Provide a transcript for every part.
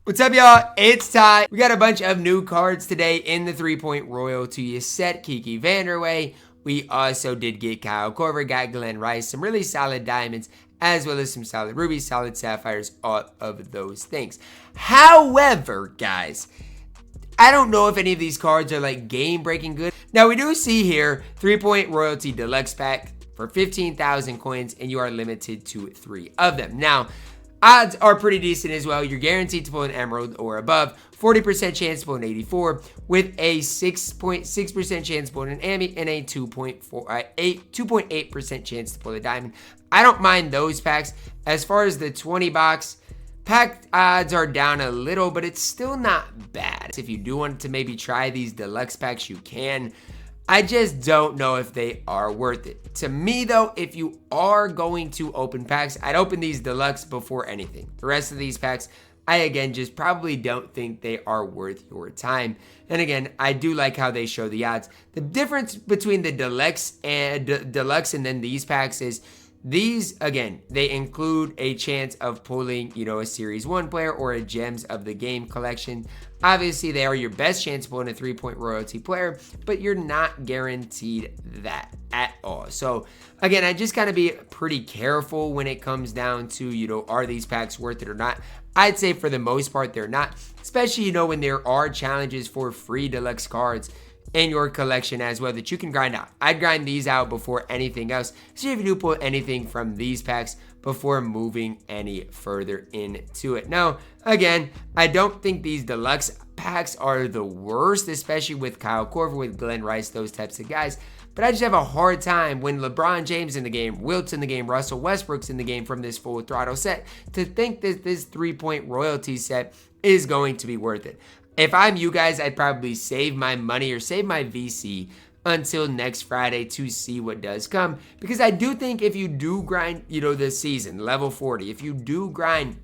What's up, y'all? It's Ty. We got a bunch of new cards today in the 3-point royalty set. Kiki Vanderway. We also did get Kyle Korver, got Glenn Rice, some really solid diamonds, as well as some solid rubies, solid sapphires, all of those things. However, guys, I don't know if any of these cards are like game-breaking good. Now, we do see here 3-point royalty deluxe pack for 15,000 coins, and you are limited to 3 of them. Now, odds are pretty decent as well. You're guaranteed to pull an emerald or above. 40% chance to pull an 84 with a 6.6% chance to pull an Ami and a 2.8% chance to pull a diamond. I don't mind those packs. As far as the 20 box, pack odds are down a little, but it's still not bad. If you do want to maybe try these deluxe packs, you can. I just don't know if they are worth it. To me, though, if you are going to open packs, I'd open these deluxe before anything. The rest of these packs, I again just probably don't think they are worth your time. And again, I do like how they show the odds. The difference between the deluxe and then these packs is these, again, they include a chance of pulling, a Series 1 player or a Gems of the Game collection. Obviously, they are your best chance of pulling a 3-point royalty player, but you're not guaranteed that at all. So, again, I just gotta be pretty careful when it comes down to, are these packs worth it or not? I'd say for the most part, they're not, especially, when there are challenges for free deluxe cards in your collection as well that you can grind out. I'd grind these out before anything else. See if you do pull anything from these packs before moving any further into it. Now, again, I don't think these deluxe packs are the worst, especially with Kyle Korver, with Glenn Rice, those types of guys. But I just have a hard time when LeBron James in the game, Wilt's in the game, Russell Westbrook's in the game from this full throttle set to think that this 3-point royalty set is going to be worth it. If I'm you guys, I'd probably save my money or save my VC until next Friday to see what does come. Because I do think if you do grind, this season, level 40, if you do grind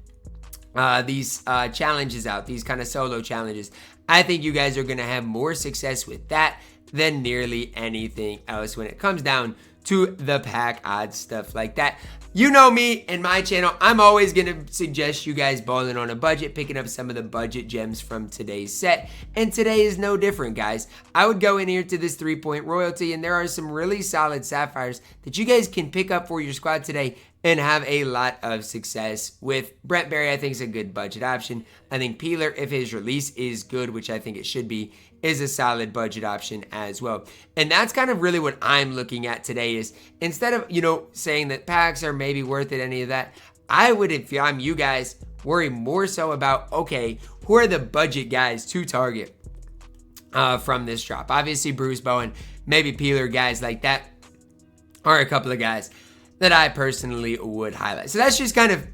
these challenges out, these kind of solo challenges, I think you guys are going to have more success with that than nearly anything else when it comes down to the pack odds, stuff like that. You know me and my channel, I'm always going to suggest you guys balling on a budget, picking up some of the budget gems from today's set. And today is no different, guys. I would go in here to this 3-point royalty, and there are some really solid sapphires that you guys can pick up for your squad today and have a lot of success with. Brent Berry, I think, is a good budget option. I think Peeler, if his release is good, which I think it should be, is a solid budget option as well. And that's kind of really what I'm looking at today is instead of, saying that packs are maybe worth it, any of that, I would, if I'm you guys, worry more so about, okay, who are the budget guys to target from this drop? Obviously, Bruce Bowen, maybe Peeler, guys like that are a couple of guys that I personally would highlight. So that's just kind of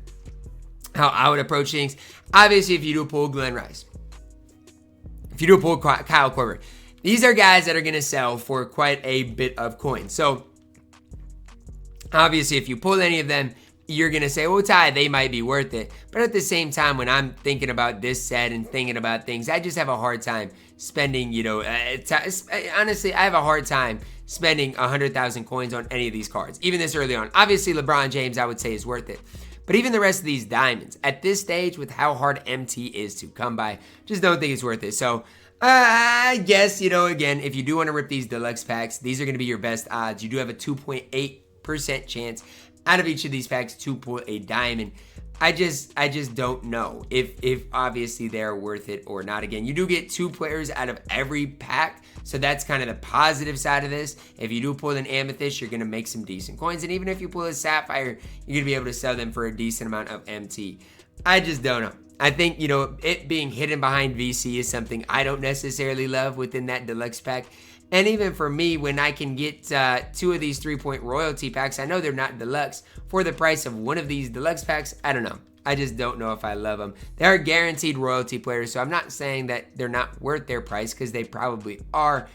how I would approach things. Obviously, if you do pull Glenn Rice, if you do pull Kyle Korver, these are guys that are going to sell for quite a bit of coins. So, obviously, if you pull any of them, you're going to say, well, Ty, they might be worth it. But at the same time, when I'm thinking about this set and thinking about things, I just have a hard time spending, honestly, I have a hard time spending 100,000 coins on any of these cards, even this early on. Obviously, LeBron James, I would say, is worth it. But even the rest of these diamonds, at this stage, with how hard MT is to come by, just don't think it's worth it. So, I guess, again, if you do want to rip these deluxe packs, these are going to be your best odds. You do have a 2.8% chance out of each of these packs to pull a diamond. I just don't know if obviously they're worth it or not. Again, you do get 2 players out of every pack, so that's kind of the positive side of this. If you do pull an amethyst, you're going to make some decent coins, and even if you pull a sapphire, you're going to be able to sell them for a decent amount of MT. I just don't know. I think, it being hidden behind VC is something I don't necessarily love within that deluxe pack. And even for me, when I can get 2 of these 3-point royalty packs, I know they're not deluxe, for the price of one of these deluxe packs, I don't know. I just don't know if I love them. They are guaranteed royalty players, so I'm not saying that they're not worth their price, because they probably are.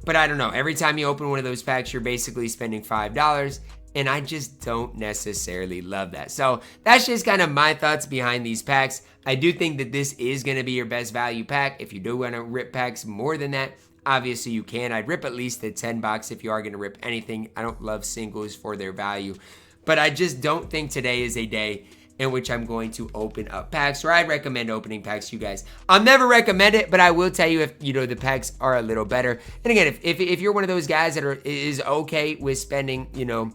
But I don't know. Every time you open one of those packs, you're basically spending $5. And I just don't necessarily love that. So that's just kind of my thoughts behind these packs. I do think that this is going to be your best value pack. If you do want to rip packs more than that, obviously you can. I'd rip at least the 10 box if you are going to rip anything. I don't love singles for their value. But I just don't think today is a day in which I'm going to open up packs, or I recommend opening packs to you guys. I'll never recommend it, but I will tell you if, you know, the packs are a little better. And again, if you're one of those guys that is okay with spending, you know,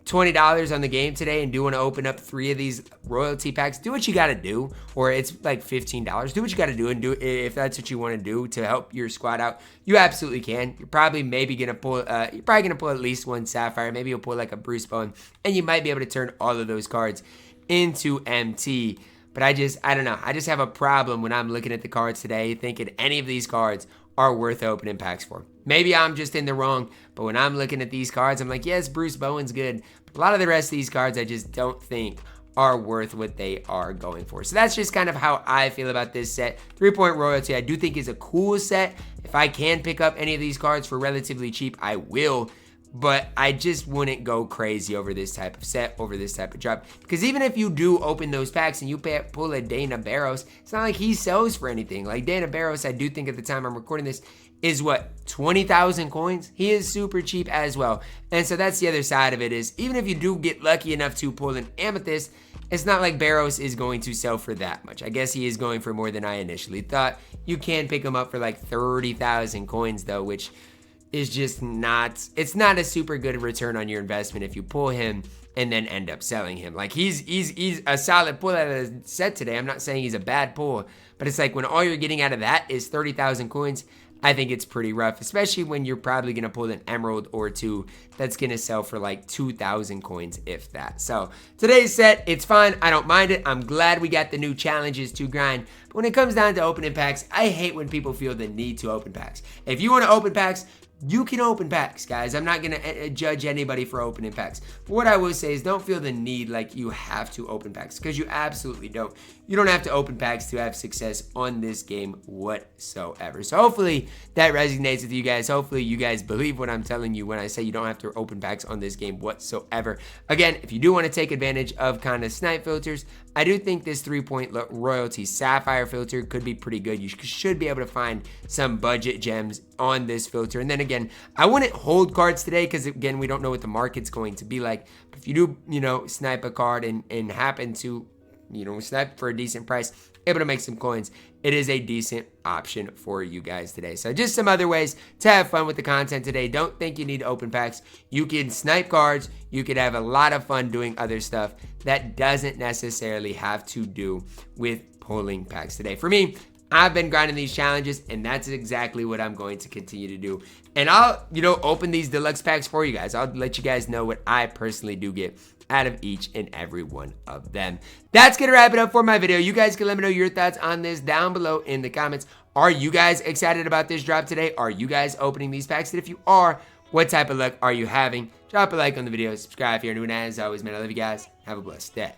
$20 on the game today and do want to open up 3 of these royalty packs, do what you got to do. Or it's like $15. Do what you got to do, and do if that's what you want to do to help your squad out. You absolutely can. You're probably gonna pull. You're probably gonna pull at least 1 sapphire. Maybe you'll pull like a Bruce Bowen, and you might be able to turn all of those cards into MT. But I don't know. I just have a problem when I'm looking at the cards today, thinking any of these cards are worth opening packs for. Maybe I'm just in the wrong, but when I'm looking at these cards, I'm like, yes, Bruce Bowen's good. But a lot of the rest of these cards I just don't think are worth what they are going for. So that's just kind of how I feel about this set. 3-point royalty, I do think is a cool set. If I can pick up any of these cards for relatively cheap, I will. But I just wouldn't go crazy over this type of set, over this type of drop. Because even if you do open those packs and you pull a Dana Barros, it's not like he sells for anything. Like Dana Barros, I do think at the time I'm recording this, is what, 20,000 coins? He is super cheap as well. And so that's the other side of it, is even if you do get lucky enough to pull an Amethyst, it's not like Barros is going to sell for that much. I guess he is going for more than I initially thought. You can pick him up for like 30,000 coins though, which is just not, it's not a super good return on your investment if you pull him and then end up selling him. Like he's a solid pull out of the set today. I'm not saying he's a bad pull, but it's like when all you're getting out of that is 30,000 coins, I think it's pretty rough, especially when you're probably going to pull an emerald or 2 that's going to sell for like 2,000 coins, if that. So today's set, it's fine. I don't mind it. I'm glad we got the new challenges to grind. But when it comes down to opening packs, I hate when people feel the need to open packs. If you want to open packs, you can open packs, guys. I'm not going to judge anybody for opening packs. But what I will say is don't feel the need like you have to open packs, because you absolutely don't. You don't have to open packs to have success on this game whatsoever. So hopefully that resonates with you guys. Hopefully you guys believe what I'm telling you when I say you don't have to open packs on this game whatsoever. Again, if you do want to take advantage of kind of snipe filters, I do think this 3-point royalty sapphire filter could be pretty good. You should be able to find some budget gems on this filter. And then again, I wouldn't hold cards today because again, we don't know what the market's going to be like. But if you do, you know, snipe a card and happen to, you know, snipe for a decent price, able to make some coins, it is a decent option for you guys today. So just some other ways to have fun with the content today. Don't think you need to open packs. You can snipe cards. You could have a lot of fun doing other stuff that doesn't necessarily have to do with pulling packs today. For me, I've been grinding these challenges, and that's exactly what I'm going to continue to do. And I'll, you know, open these deluxe packs for you guys. I'll let you guys know what I personally do get out of each and every one of them. That's gonna wrap it up for my video. You guys can let me know your thoughts on this down below in the comments. Are you guys excited about this drop today? Are you guys opening these packs? And if you are, what type of luck are you having? Drop a like on the video, subscribe if you're new, and as always, man, I love you guys. Have a blessed day.